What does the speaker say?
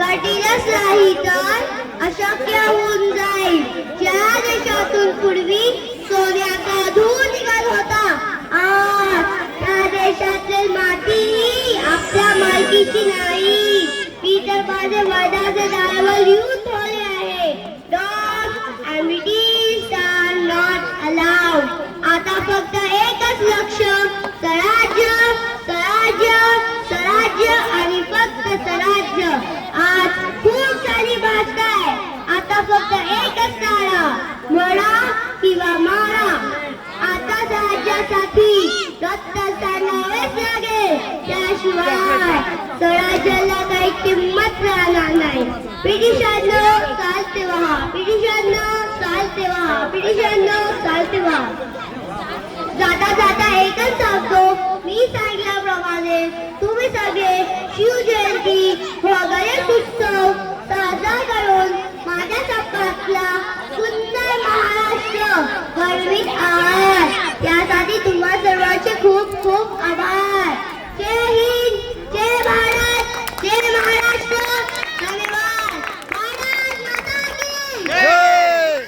कठीणच नाही तर अशक्य होऊन जाईल. ज्या देशातून पूर्वी सोन्याचा धूर निघत होता, आज त्या देशातील माती आपल्या मालकीची नाही. मी तर माझे वडिलांचे दारावर लिहून ठेवले आहे, dogs and British are not allowed. आता फक्त एकच लक्ष्य, स्वराज्य, स्वराज्य, स्वराज्य आणि फक्त स्वराज्य. आज खूप सारी भाषा आहे, आता फक्त एकच नारा, मरा किंवा मारा. आता स्वराज्यासाठी रक्त सांगावेच लागेल, त्याशिवाय स्वराज्याला काही किंमत राहणार नाही. ब्रिटिशांनो चालते व्हा, ब्रिटिशांनो चालते व्हा, ब्रिटिशांनो चालते व्हा. जाता जाता एकच सांगतो, मी सांगितल्याप्रमाणे तुम्ही सगळे शिवजयंती व गणेश उत्सव साजरा करून माझ्या सप्ताहातला सुंदर महाराष्ट्र घडवीत आहात. त्यासाठी तुम्हा सर्वांचे खूप खूप आभार. जय हिंद, जय भारत, जय महाराष्ट्र. धन्यवाद. भारत माता की जय.